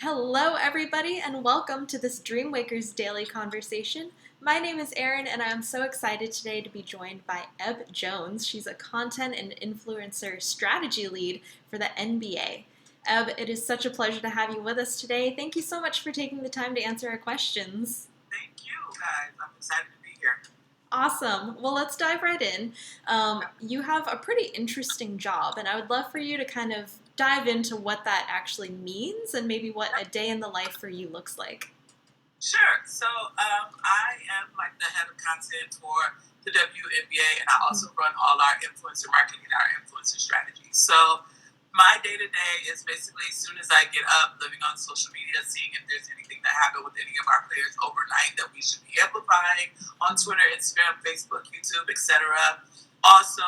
Hello, everybody, and welcome to this DreamWakers Daily Conversation. My name is Erin, and I am so excited today to be joined by Eb Jones. She's a content and influencer strategy lead for the NBA. Eb, it is such a pleasure to have you with us today. Thank you so much for taking the time to answer our questions. Thank you, guys. I'm excited to be here. Awesome. Well, let's dive right in. You have a pretty interesting job, and I would love for you to kind of dive into what that actually means and maybe what a day in the life for you looks like. Sure. I am like the head of content for the WNBA, and I also run all our influencer marketing and our influencer strategies. So my day to day is basically as soon as I get up, living on social media, seeing if there's anything that happened with any of our players overnight that we should be amplifying on Twitter, Instagram, Facebook, YouTube, etc. Also,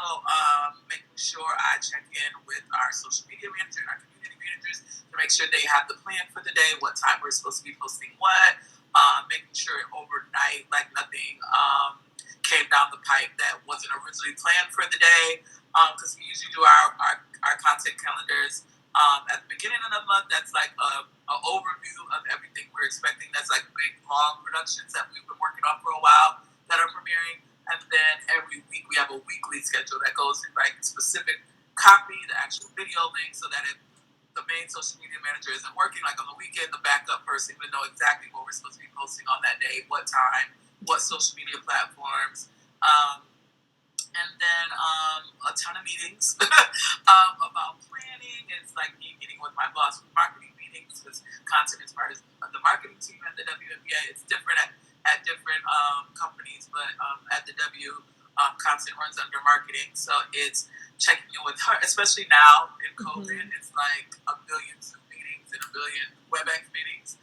making sure I check in with our social media manager and our community managers to make sure they have the plan for the day, what time we're supposed to be posting what, making sure overnight, like nothing came down the pipe that wasn't originally planned for the day. Because we usually do our content calendars at the beginning of the month. That's like a overview of everything we're expecting. That's like big, long productions that we've been working on for a while that are premiering. And then every week we have a weekly schedule that goes in like specific copy, the actual video link, so that if the main social media manager isn't working, like on the weekend, the backup person would know exactly what we're supposed to be posting on that day, what time, what social media platforms. And then a ton of meetings about planning. It's like me meeting with my boss with marketing meetings because content is part of the marketing team at the WNBA. It's different at different companies, but at the content runs under marketing. So it's checking in with her, especially now in COVID. It's like a billion Zoom meetings and a billion WebEx meetings.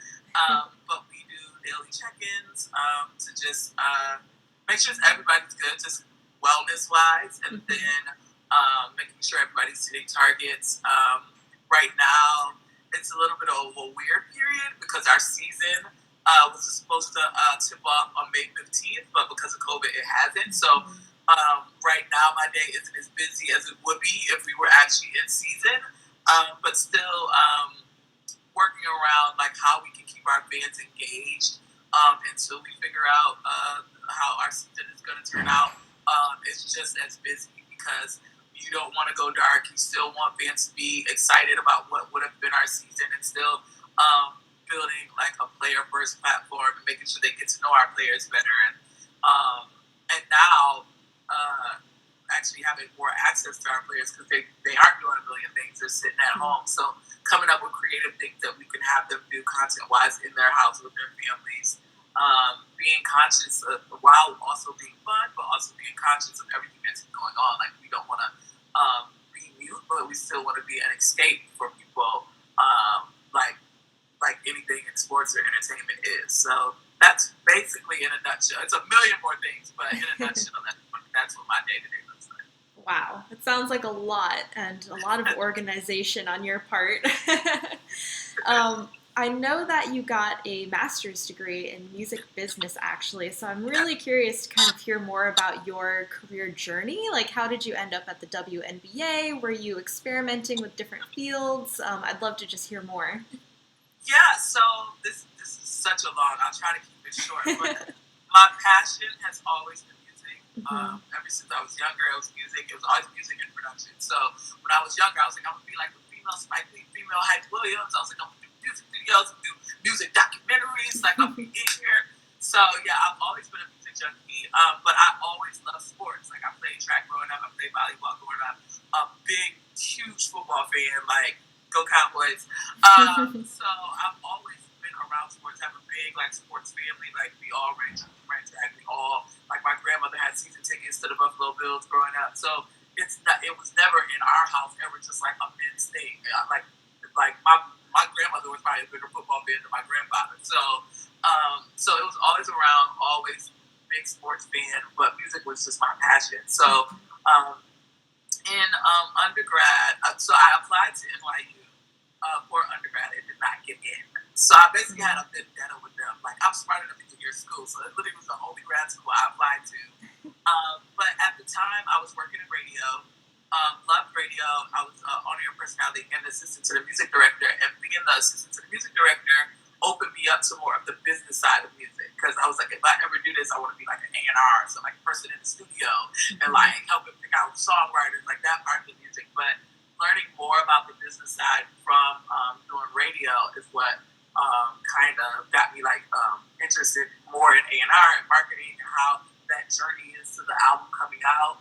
But we do daily check-ins to just make sure everybody's good, just wellness-wise, and then making sure everybody's hitting targets. Right now, it's a little bit of a weird period because our season was supposed to tip off on May 15th, but because of COVID, it hasn't. So right now, my day isn't as busy as it would be if we were actually in season, but still working around like how we can keep our fans engaged until we figure out how our season is going to turn out. It's just as busy because you don't want to go dark. You still want fans to be excited about what would have been our season, and still building like a player first platform and making sure they get to know our players better. And now actually having more access to our players because they aren't doing a million things. They're sitting at home. So coming up with creative things that we can have them do content wise in their house with their families. Being conscious of, while also being fun, but also being conscious of everything that's going on. Like we don't want to be mute, but we still want to be an escape for people, like anything in sports or entertainment is. So that's basically in a nutshell. It's a million more things, but in a nutshell, that's what my day to day looks like. Wow, it sounds like a lot and a lot of organization on your part. I know that you got a master's degree in music business, actually, so I'm really curious to kind of hear more about your career journey. Like, how did you end up at the WNBA? Were you experimenting with different fields? I'd love to just hear more. Yeah, so this is such a long. I'll try to keep it short, but my passion has always been music. Ever since I was younger, it was music. It was always music and production. So when I was younger, I was like, I'm gonna be like the female Spike Lee, female Hype Williams. I was like, I'm gonna do music videos, do music documentaries. Like I'm in here. So yeah, I've always been a music junkie. But I always loved sports. Like I played track growing up. I played volleyball growing up. Big, huge football fan. Like go Cowboys. So I've always been around sports. I have a big like sports family. Like we all ran track. We all like my grandmother had season tickets to the Buffalo Bills growing up. So it was never in our house ever just like a men's thing. Like my grandmother was probably a bigger football fan than my grandfather. So it was always around, always big sports fan, but music was just my passion. So in undergrad, so I applied to NYU for undergrad and did not get in. So I basically had a vendetta with them. Like I'm smart enough to get your school, so it literally was the only grad school I applied to. But at the time, I was working in radio. Loved radio. I was on-air personality and assistant to the music director. And being the assistant to the music director opened me up to more of the business side of music, because I was like, if I ever do this, I want to be like an A&R, so like a person in the studio and like helping pick out songwriters, like that part of the music. But learning more about the business side from doing radio is what kind of got me like interested more in A&R and marketing and how that journey is to the album coming out.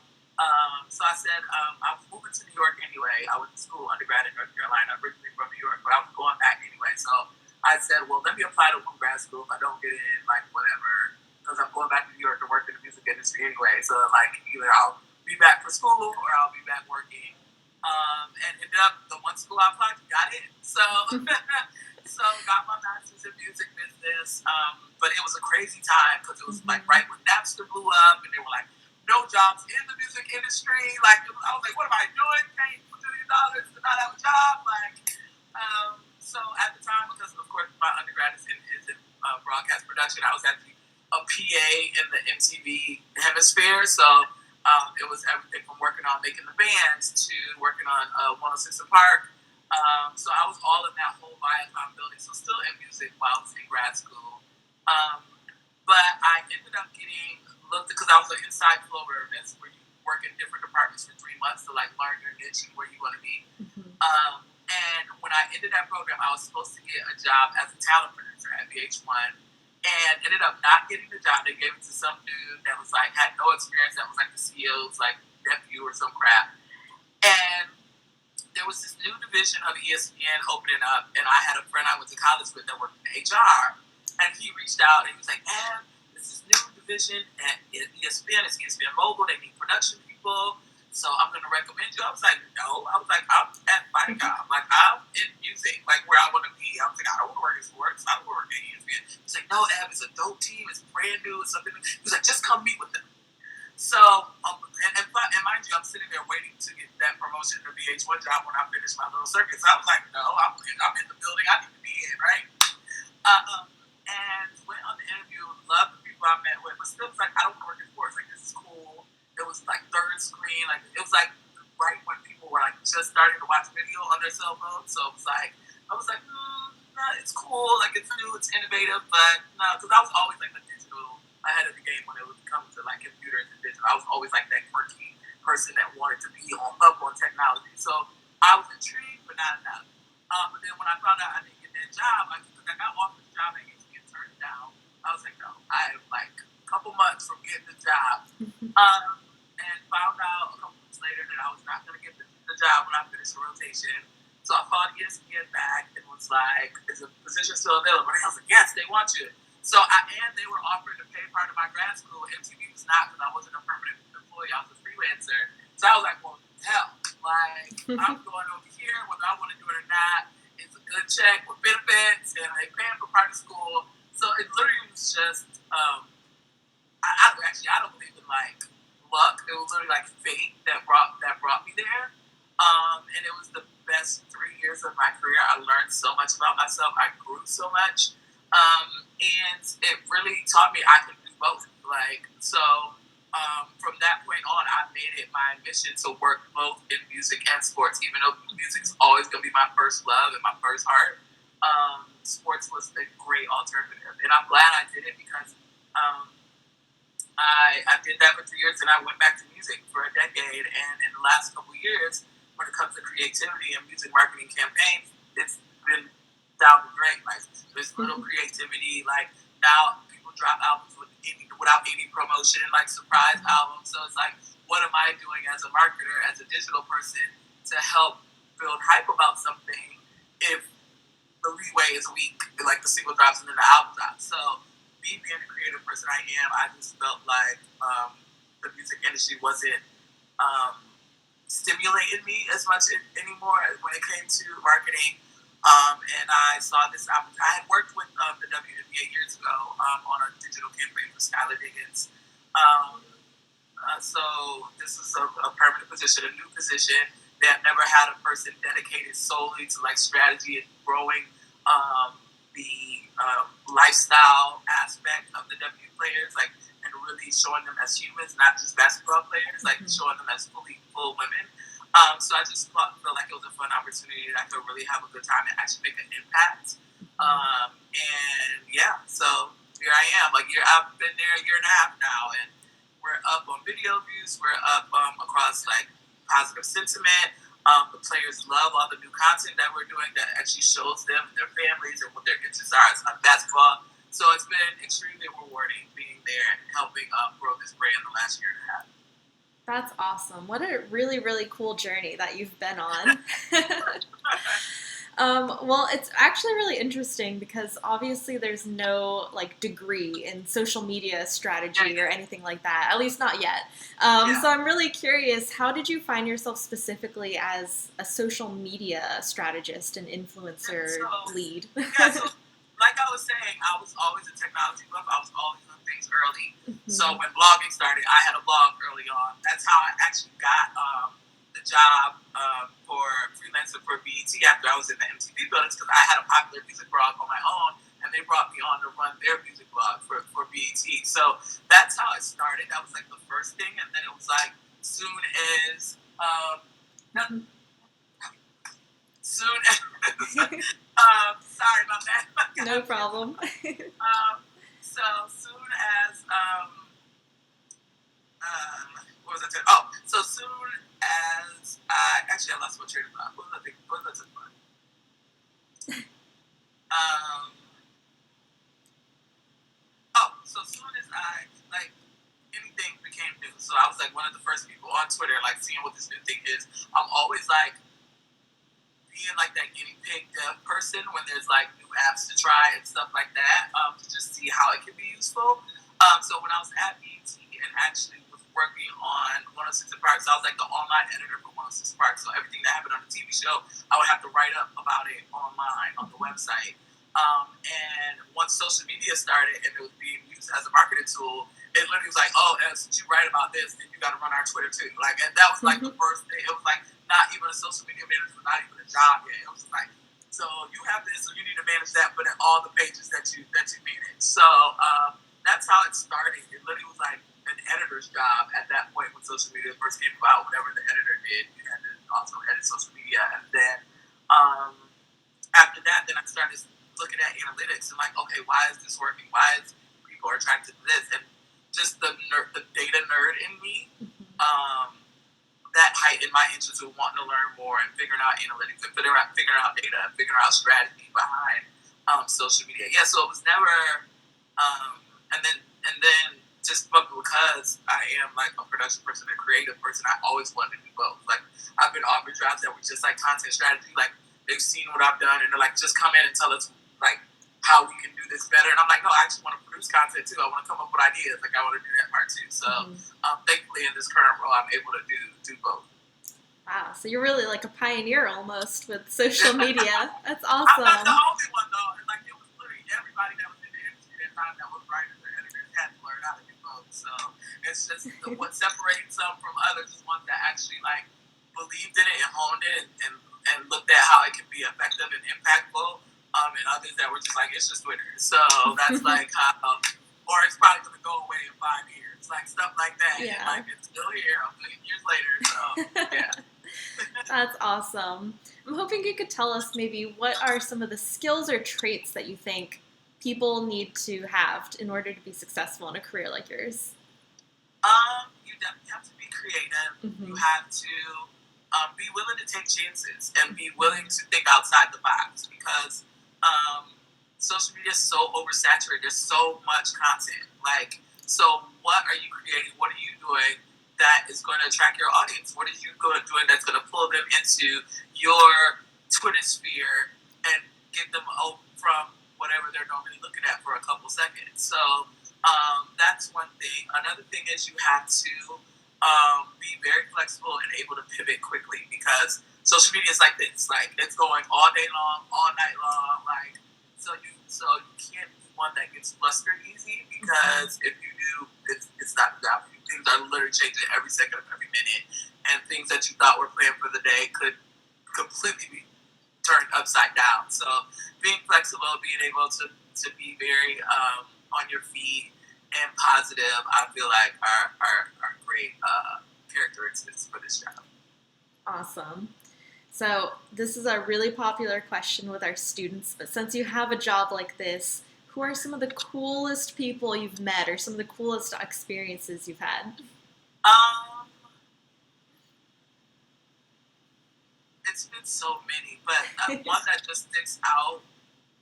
So I said, I was moving to New York anyway. I went to school, undergrad in North Carolina, originally from New York, but I was going back anyway. So I said, well, let me apply to one grad school. If I don't get in, like, whatever, because I'm going back to New York to work in the music industry anyway. So, like, either I'll be back for school or I'll be back working. And ended up, the one school I applied to got in. So, so got my master's in music business. But it was a crazy time, because it was, like, right when Napster blew up, and they were like, no jobs in the music industry. Like, I was like, what am I doing? Paying $1 million to not have a job? Like, so at the time, because of course my undergrad is in broadcast production, I was actually a PA in the MTV hemisphere. So it was everything from working on making the bands to working on 106 & Park. So I was all in that whole Viacom building. So still in music while I was in grad school. But I ended up getting looked, because I was an inside floater. That's where you work in different departments for 3 months to like learn your niche and where you want to be. And when I ended that program, I was supposed to get a job as a talent producer at VH1, and ended up not getting the job. They gave it to some dude that was like had no experience. That was like the CEO's like nephew or some crap. And there was this new division of ESPN opening up, and I had a friend I went to college with that worked in HR, and he reached out and he was like, "Man, this is new division at ESPN. It's ESPN Mobile. They need production people. So I'm going to recommend you." I was like, no. I was like, I'm at Viacom. Like, I'm in music, like where I want to be. I was like, I don't want to work in sports. I don't want to work at ESPN. He's like, no, Ev, it's a dope team. It's brand new. It's something. He was like, just come meet with them. So, and mind you, I'm sitting there waiting to get that promotion to VH1 job when I finish my little circuit. So I was like, no, I'm in the building I need to be in, right? And went on the interview, loved the people I met with, but still was like, I don't want to work in sports. Like, this is cool. It was like third screen, like it was like right when people were like just starting to watch video on their cell phones. So it was like, I was like, it's cool, like it's new, it's innovative, but no, because I was always like the digital ahead of the game when it was coming to like computers and digital. I was always like that quirky person that wanted to be up on technology. So I was intrigued, but not enough. But then when I found out I didn't get that job, I got offered the job at HBO, turned it down. I was like, no, I am like a couple months from getting the job. And found out a couple months later that I was not going to get the job when I finished the rotation. So I called ESPN back and was like, is the position still available? And I was like, yes, they want you. So and they were offering to pay part of my grad school. MTV was not, because I wasn't a permanent employee. I was a freelancer. So I was like, well, hell, like, I'm going over here, whether I want to do it or not. It's a good check with benefits, and they paying for part of school. So it literally was just, I don't believe in like luck. It was literally like fate that brought me there. And it was the best 3 years of my career. I learned so much about myself. I grew so much. And it really taught me I could do both. Like, so from that point on, I made it my mission to work both in music and sports, even though music's always going to be my first love and my first heart. Sports was a great alternative. And I'm glad I did it, because I did that for 3 years, and I went back to music for a decade. And in the last couple of years, when it comes to creativity and music marketing campaigns, it's been down the drain. Like, there's little creativity. Like, now people drop albums without any promotion, like surprise albums. So it's like, what am I doing as a marketer, as a digital person, to help build hype about something if the leeway is weak, like the single drops and then the album drops? So me being the creative person I am, I just felt like the music industry wasn't stimulating me as much anymore when it came to marketing. And I saw this opportunity. I had worked with the WNBA years ago on a digital campaign for Skylar Diggins. So this is a permanent position, a new position. They have never had a person dedicated solely to like strategy and growing the lifestyle aspect of the W players, like, and really showing them as humans, not just basketball players, like showing them as full women. So I just felt like it was a fun opportunity that I could really have a good time and actually make an impact And yeah, so here I am. Like I've been there a year and a half now, and we're up on video views. We're up across like positive sentiment. The players love all the new content that we're doing that actually shows them and their families and what their interests are. It's like basketball. So it's been extremely rewarding being there and helping grow this brand the last year and a half. That's awesome. What a really, really cool journey that you've been on. Well, it's actually really interesting because obviously there's no like degree in social media strategy or anything like that, at least not yet. So I'm really curious, how did you find yourself specifically as a social media strategist and influencer lead? So like I was saying, I was always a technology buff. I was always doing things early. Mm-hmm. So when blogging started, I had a blog early on. That's how I actually got the job for freelancing for BET after I was in the MTV buildings, because I had a popular music blog on my own, and they brought me on to run their music blog for BET. So that's how it started. That was like the first thing, and then it was like soon as sorry about that. No problem. So soon as what was I saying? Oh, so soon as I lost my train of thought. What was I thinking? What was I talking about? So soon as I anything became new. So I was like one of the first people on Twitter, like seeing what this new thing is. I'm always like being like that guinea pig dev person when there's like new apps to try and stuff like that, to just see how it can be useful. So when I was at BET and actually was working on 106 & Park, so I was like the online editor for 106 & Park. So everything that happened on the TV show, I would have to write up about it online on the website. And once social media started and it was being used as a marketing tool, it literally was like, oh, and since you write about this, then you got to run our Twitter too. Like, and that was like the first thing. It was like not even a social media manager, not even a job yet. It was like, so you have this, so you need to manage that, but in all the pages that you manage. So that's how it started. It literally was like an editor's job at that point when social media first came about. Whatever the editor did, you had to also edit social media. And then after that, then I started looking at analytics and like, okay, why is this working? Why is people are attracted to this? And just the data nerd in me, that heightened my interest in wanting to learn more and figuring out analytics and figuring out data and figuring out strategy behind social media. Yeah, so it was never, and then just because I am like a production person, a creative person, I always wanted to do both. Like I've been offered jobs that were just like content strategy, like they've seen what I've done and they're like, just come in and tell us like how we can do this better. And I'm like, no, I actually want to produce content too. I want to come up with ideas. Like I want to do that part too. So thankfully in this current role, I'm able to do both. Wow, so you're really like a pioneer almost with social media. That's awesome. I'm not the only one though. Like it was literally everybody that was in the industry at that time that was writers or editors had to learn how to do both. So it's just what separates some from others is ones that actually like believed in it and honed it and looked at how it can be effective and impactful. And others that were just like, it's just Twitter. So that's like how, or it's probably going to go away in 5 years. Like stuff like that. Yeah. Like it's still here a million years later. So yeah. That's awesome. I'm hoping you could tell us maybe what are some of the skills or traits that you think people need to have in order to be successful in a career like yours. You definitely have to be creative. You have to be willing to take chances and be willing to think outside the box, because social media is so oversaturated. There's so much content. Like, so what are you creating? What are you doing that is going to attract your audience? What are you doing that's going to pull them into your Twitter sphere and get them from whatever they're normally looking at for a couple seconds? So that's one thing. Another thing is you have to be very flexible and able to pivot quickly, because social media is like this. Like it's going all day long, all night long. Like so you can't be one that gets flustered easy, because if you do, it's not good for you. Things are literally changing every second of every minute, and things that you thought were planned for the day could completely be turned upside down. So being flexible, being able to be very on your feet and positive, I feel like are great characteristics for this job. Awesome. So, this is a really popular question with our students, but since you have a job like this, who are some of the coolest people you've met or some of the coolest experiences you've had? Um, it's been so many, but one that just sticks out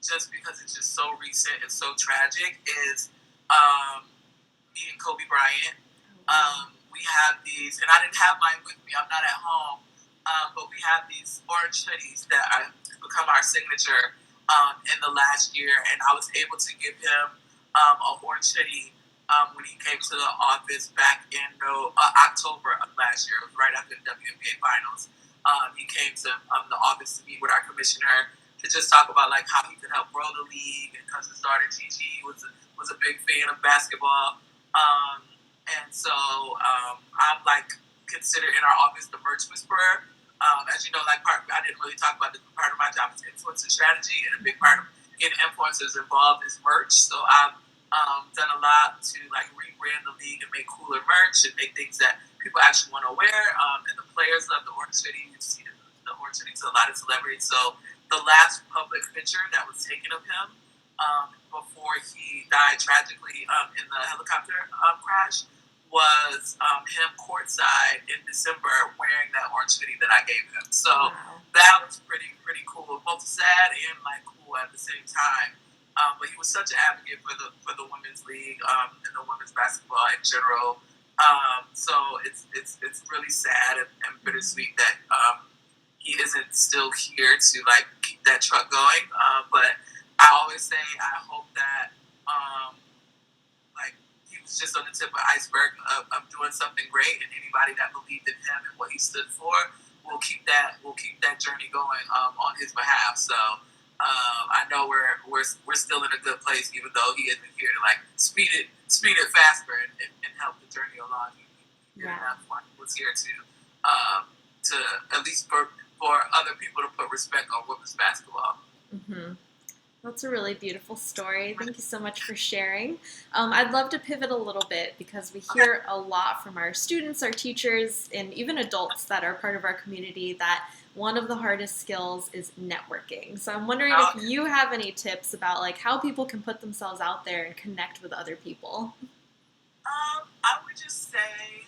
just because it's just so recent and so tragic is um, me and Kobe Bryant. We have these, and I didn't have mine with me. I'm not at home, but we have these orange hoodies that have become our signature in the last year, and I was able to give him an orange hoodie when he came to the office back in October of last year. It was right after the WNBA finals. He came to the office to meet with our commissioner to just talk about like how he could help grow the league, and because his daughter Gigi was a big fan of basketball. And so I'm like considered in our office the merch whisperer. As you know, like I didn't really talk about the part of my job is influencer strategy, and a big part of getting influencers involved is merch. So I've done a lot to like rebrand the league and make cooler merch and make things that people actually want to wear. And the players love the orange hoodie. You see the orange hoodie to a lot of celebrities. So the last public picture that was taken of him before he died tragically in the helicopter crash was him courtside in December wearing that orange hoodie that I gave him. So that was pretty cool, both sad and like cool at the same time. But he was such an advocate for the women's league and the women's basketball in general. So it's really sad and bittersweet that he isn't still here to like keep that truck going. But I always say I hope that like he was just on the tip of the iceberg of doing something great, and anybody that believed in him and what he stood for will keep that journey going on his behalf. So I know we're still in a good place, even though he isn't here to like speed it faster and help the journey along. He was here to at least for other people to put respect on women's basketball. Mm-hmm. That's a really beautiful story. Thank you so much for sharing. I'd love to pivot a little bit because we hear a lot from our students, our teachers, and even adults that are part of our community that one of the hardest skills is networking. So I'm wondering if you have any tips about like how people can put themselves out there and connect with other people. I would just say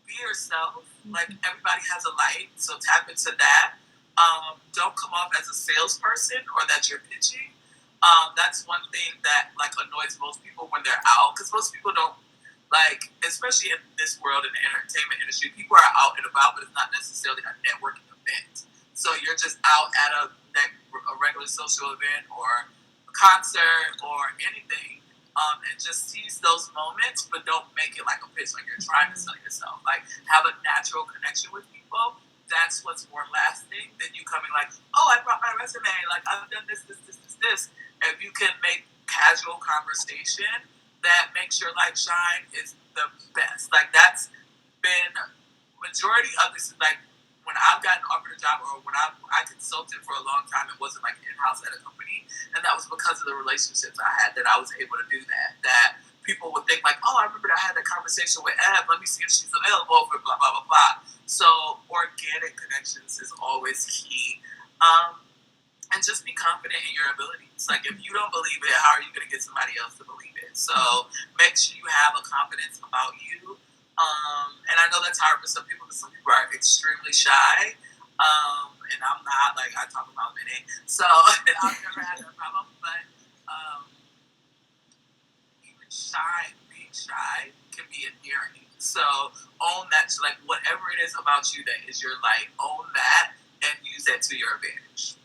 be yourself. Like everybody has a light, so tap into that. Don't come off as a salesperson or that you're pitching. That's one thing that like annoys most people when they're out, because most people don't like, especially in this world in the entertainment industry, people are out and about, but it's not necessarily a networking event. So you're just out at a regular social event or a concert or anything, and just seize those moments, but don't make it like a pitch, like you're trying to sell yourself. Like have a natural connection with people. That's what's more lasting than you coming like, oh, I brought my resume, like I've done this. If you can make casual conversation that makes your light shine is the best. Like that's been majority of this is like when I've gotten offered a job or when I consulted for a long time, it wasn't like in-house at a company, and that was because of the relationships I had that I was able to do that. That people would think like, oh, I remember I had that conversation with Eb. Let me see if she's available for blah blah blah blah. So organic connections is always key. And just be confident in your abilities. Like if you don't believe it, how are you going to get somebody else to believe it? So make sure you have a confidence about you. And I know that's hard for some people because some people are extremely shy. And I'm not, like I talk about many. So I've never had that problem. But even being shy can be endearing. So own that, like whatever it is about you that is your light, own that and use that to your advantage.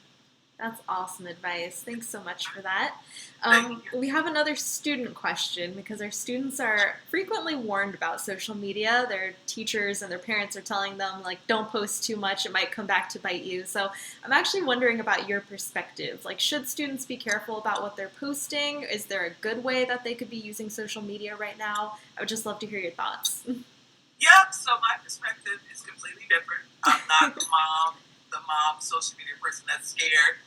That's awesome advice. Thanks so much for that. We have another student question because our students are frequently warned about social media. Their teachers and their parents are telling them, like, don't post too much. It might come back to bite you. So I'm actually wondering about your perspective. Like, should students be careful about what they're posting? Is there a good way that they could be using social media right now? I would just love to hear your thoughts. Yeah, so my perspective is completely different. I'm not the mom social media person that's scared.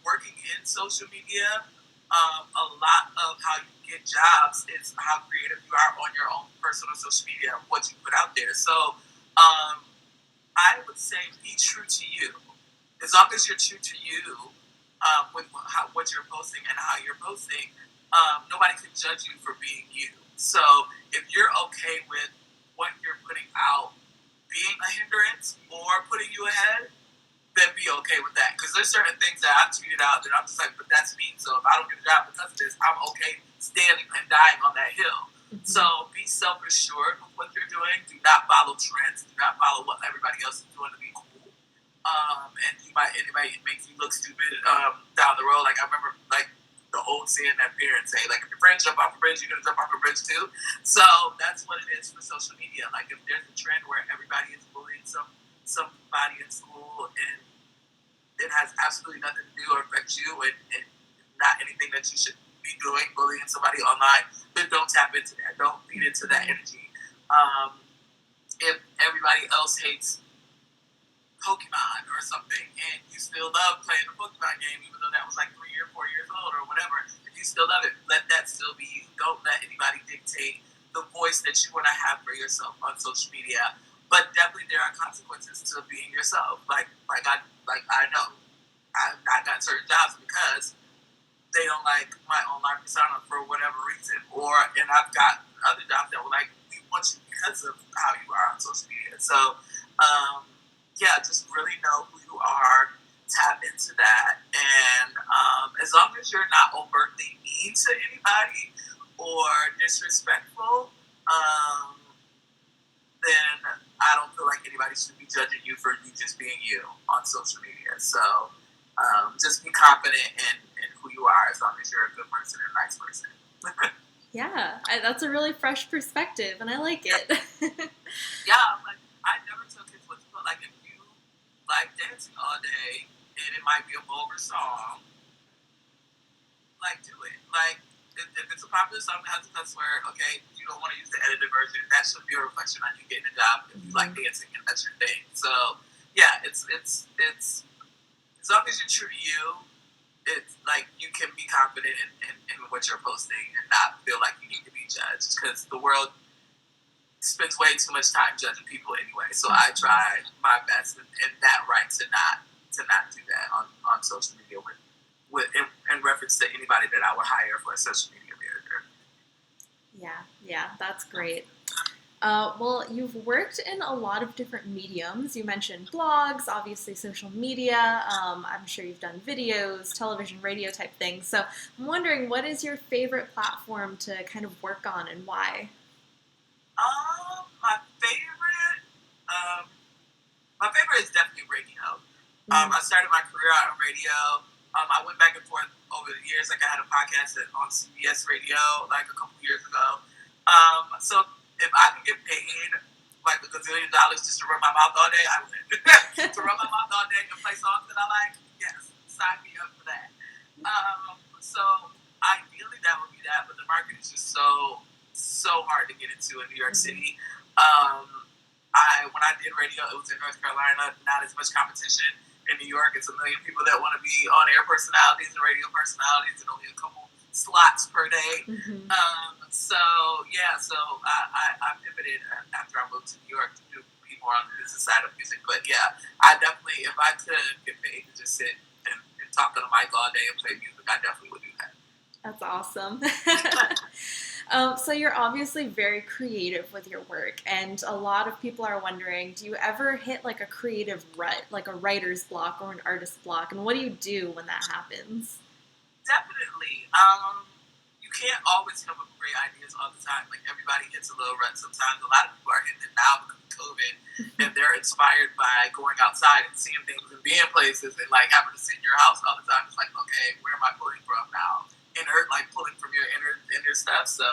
Working in social media, a lot of how you get jobs is how creative you are on your own personal social media and what you put out there. So I would say be true to you. As long as you're true to you with what you're posting and how you're posting, nobody can judge you for being you. So if you're okay with what you're putting out being a hindrance or putting you ahead, then be okay with that. Because there's certain things that I've tweeted out that I'm just like, but that's me. So if I don't get a job because of this, I'm okay standing and dying on that hill. Mm-hmm. So be self-assured with what you're doing. Do not follow trends. Do not follow what everybody else is doing to be cool. And it might make you look stupid down the road. Like I remember, like the old saying that parents say, like if your friends jump off a bridge, you're gonna jump off a bridge too. So that's what it is for social media. Like if there's a trend where everybody is bullying somebody in school and it has absolutely nothing to do or affect you and not anything that you should be doing, bullying somebody online, then don't tap into that. Don't feed into that energy. If everybody else hates Pokemon or something and you still love playing the Pokemon game, even though that was like 3 or 4 years old or whatever, if you still love it, let that still be you. Don't let anybody dictate the voice that you want to have for yourself on social media. But definitely there are consequences to being yourself. Like I know I've not gotten certain jobs because they don't like my online persona for whatever reason. And I've got other jobs that were like, we want you because of how you are on social media. So yeah, just really know who you are, tap into that, and as long as you're not overtly mean to anybody or disrespectful, then I don't feel like anybody should be judging you for you just being you on social media. So just be confident in who you are as long as you're a good person and a nice person. Yeah, that's a really fresh perspective, and I like it. Yeah, like I never took it with like if you like dancing all day and it might be a vulgar song, like do it. Like if it's a popular song that has a cuss word, okay, you don't want to use the edited version. That should be a reflection on you getting a job if you like dancing and that's your thing. So yeah, it's as long as you're true to you, it's like you can be confident in what you're posting and not feel like you need to be judged because the world spends way too much time judging people anyway. So I try my best in that right to not do that on social media with in reference to anybody that I would hire for a social media manager. Yeah, that's great. Well, you've worked in a lot of different mediums. You mentioned blogs, obviously social media. I'm sure you've done videos, television, radio type things. So I'm wondering, what is your favorite platform to kind of work on and why? My favorite is definitely radio. I started my career out on radio. I went back and forth over the years. Like I had a podcast on CBS Radio like a couple years ago. So if I could get paid like $1 gazillion just to run my mouth all day, I would. To run my mouth all day and play songs that I like, yes, sign me up for that. So ideally that would be that, but the market is just so hard to get into in New York City. When I did radio, it was in North Carolina, not as much competition. In New York, it's a million people that want to be on-air personalities and radio personalities and only a couple slots per day. So I pivoted after I moved to New York to be more on the business side of music. But yeah, I definitely, if I could get paid to just sit and talk on a mic all day and play music, I definitely would do that. That's awesome. So you're obviously very creative with your work, and a lot of people are wondering, do you ever hit like a creative rut, like a writer's block or an artist block, and what do you do when that happens? Definitely. You can't always come up with great ideas all the time. Like everybody hits a little rut sometimes. A lot of people are hitting it now because of COVID, and they're inspired by going outside and seeing things and being places and like having to sit in your house all the time. It's like, okay, where am I pulling from now? Like pulling from your inner stuff. So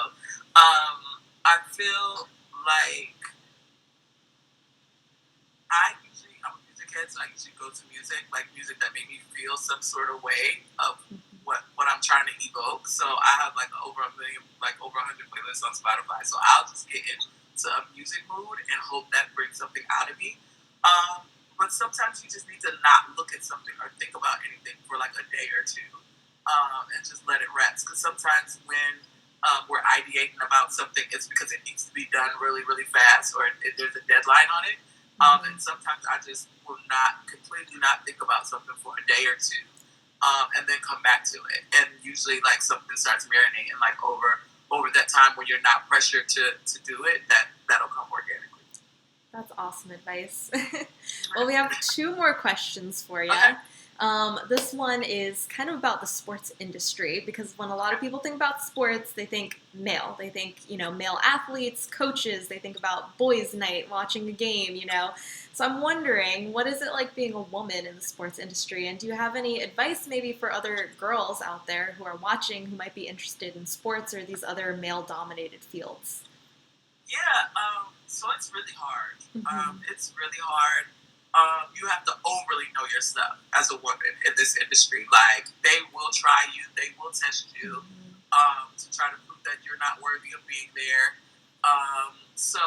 I feel like I'm a music head, so I usually go to music, like music that made me feel some sort of way of what I'm trying to evoke. So I have like over 100 playlists on Spotify. So I'll just get into a music mood and hope that brings something out of me. But sometimes you just need to not look at something or think about anything for like a day or two. And just let it rest. Because sometimes when we're ideating about something, it's because it needs to be done really, really fast, or there's a deadline on it. And sometimes I just will not completely not think about something for a day or two, and then come back to it. And usually, like, something starts marinating, like over that time when you're not pressured to do it, that'll come organically. That's awesome advice. Well, we have two more questions for you. Okay. This one is kind of about the sports industry, because when a lot of people think about sports, they think male. They think, male athletes, coaches. They think about boys' night, watching a game. So I'm wondering, what is it like being a woman in the sports industry? And do you have any advice maybe for other girls out there who are watching who might be interested in sports or these other male-dominated fields? Yeah, so it's really hard. It's really hard. You have to overly know your stuff as a woman in this industry. Like, they will try you, they will test you, to try to prove that you're not worthy of being there. So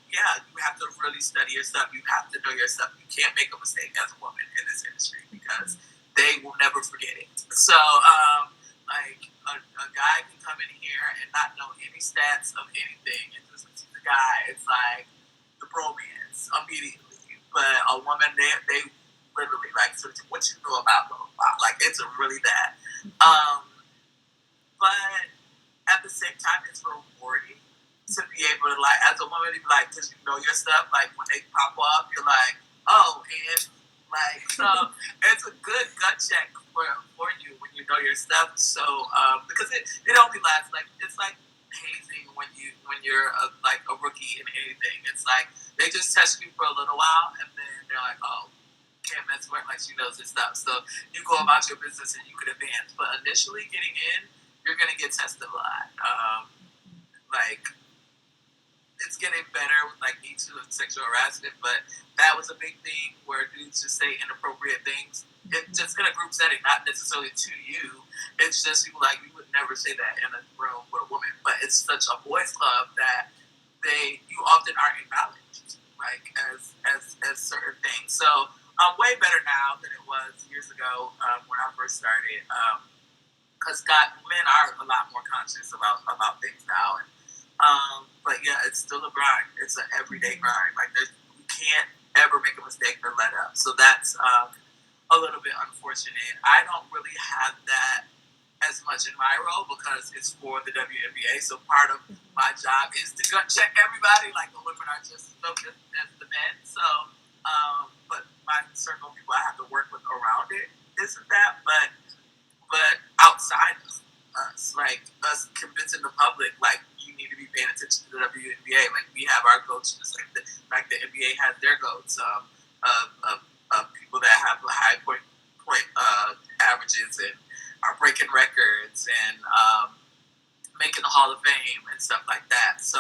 yeah, you have to really study your stuff. You have to know your stuff. You can't make a mistake as a woman in this industry because they will never forget it. So, like, a guy can come in here and not know any stats of anything and just see the guy. It's like the bromance immediately. But a woman, they literally, like, so what you know about blah, blah, blah. Like, it's really that. But at the same time, it's rewarding to be able to, like, as a woman, to be like, because you know your stuff, like, when they pop up, you're like, oh, and, like, so it's a good gut check for you when you know your stuff. So, because it only lasts, like, it's like hazing when you're like a rookie in anything. It's like, they just test you for a little while, and then they're like, oh, can't mess with her, like, she knows this stuff. So you go about your business and you could advance. But initially getting in, you're going to get tested a lot. Like, it's getting better with, like, Me Too and sexual harassment, but that was a big thing where dudes just say inappropriate things. It's just in a group setting, not necessarily to you. It's just people, like, you would never say that in a room with a woman. But it's such a boys' club that you often aren't acknowledged, like, as certain things. So way better now than it was years ago when I first started. Because men are a lot more conscious about things now. But yeah, it's still a grind. It's an everyday grind. Like, you can't ever make a mistake or let up. So that's a little bit unfortunate. I don't really have that as much in my role because it's for the WNBA. So part of my job is to gut check everybody. Like, the women are just as focused as the men. So, but my circle of people I have to work with around it isn't that. But outside of us, like, us convincing the public, like, you need to be paying attention to the WNBA. Like, we have our coaches, like the NBA has their goats of people that have high point averages and are breaking records and making the Hall of Fame and stuff like that. So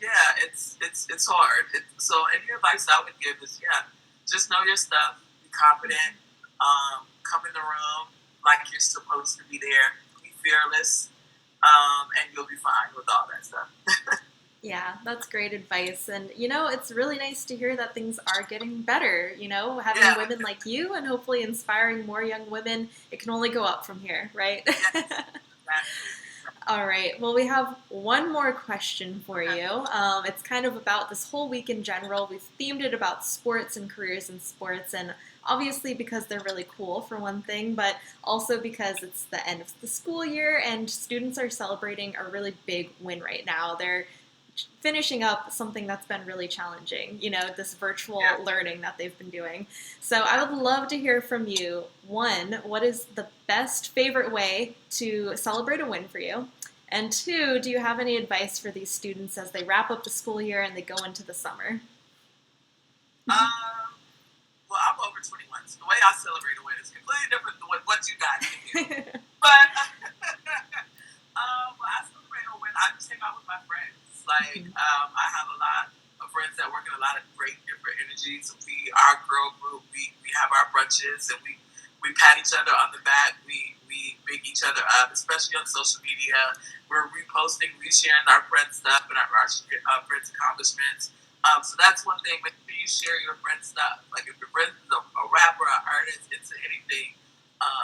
yeah, it's hard. So any advice I would give is, yeah, just know your stuff, be confident, come in the room like you're supposed to be there, be fearless, and you'll be fine with all that stuff. Yeah, that's great advice. And, it's really nice to hear that things are getting better, having women like you and hopefully inspiring more young women. It can only go up from here, right? Yes. All right. Well, we have one more question for you. It's kind of about this whole week in general. We've themed it about sports and careers in sports, and obviously because they're really cool, for one thing, but also because it's the end of the school year and students are celebrating a really big win right now. They're finishing up something that's been really challenging, this virtual learning that they've been doing. So I would love to hear from you. One, what is the best favorite way to celebrate a win for you? And two, do you have any advice for these students as they wrap up the school year and they go into the summer? Well, I'm over 21, so the way I celebrate a win is completely different than what you guys do. But when I celebrate a win, I just hang out with my friends. Like, I have a lot of friends that work in a lot of great different energies. Our girl group, we have our brunches, and we pat each other on the back. We big each other up, especially on social media. We're reposting, resharing our friends' stuff and our friends' accomplishments. So that's one thing. Make sure you share your friends' stuff. Like, if your friend is a rapper, an artist, into anything,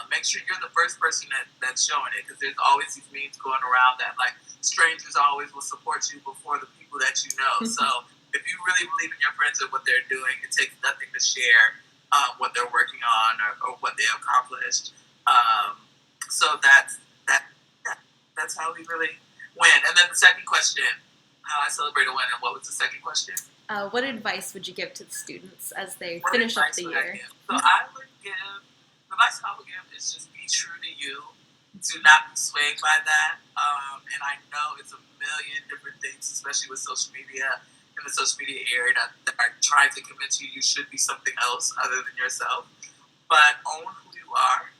make make sure you're the first person that's showing it, because there's always these memes going around that like strangers always will support you before the people that you know. So if you really believe in your friends and what they're doing, it takes nothing to share what they're working on or what they accomplished. So that's how we really win. And then the second question, how I celebrate a win, and what was the second question? What advice would you give to the students as they finish up the year? So I would give, the advice I would give is just be true to you. Do not be swayed by that. And I know it's a million different things, especially with social media in the social media area, that are trying to convince you should be something else other than yourself. But own who you are,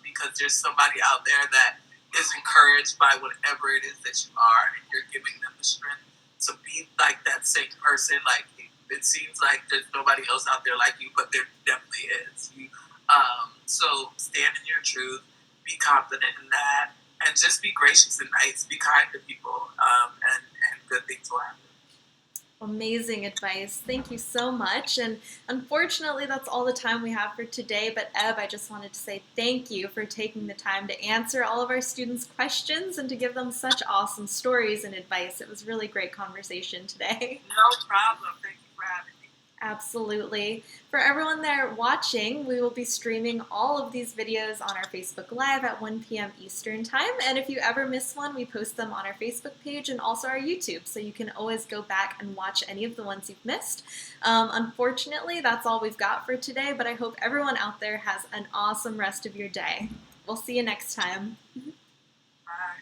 because there's somebody out there that is encouraged by whatever it is that you are, and you're giving them the strength to be like that same person. Like it seems like there's nobody else out there like you, but there definitely is. So stand in your truth, be confident in that, and just be gracious and nice. Be kind to people, and good things will happen. Amazing advice. Thank you so much. And unfortunately, that's all the time we have for today. But Eb, I just wanted to say thank you for taking the time to answer all of our students' questions and to give them such awesome stories and advice. It was really great conversation today. No problem. Thank you for having me. Absolutely. For everyone there watching, we will be streaming all of these videos on our Facebook Live at 1 p.m. Eastern Time. And if you ever miss one, we post them on our Facebook page and also our YouTube. So you can always go back and watch any of the ones you've missed. Unfortunately, that's all we've got for today, but I hope everyone out there has an awesome rest of your day. We'll see you next time. Bye.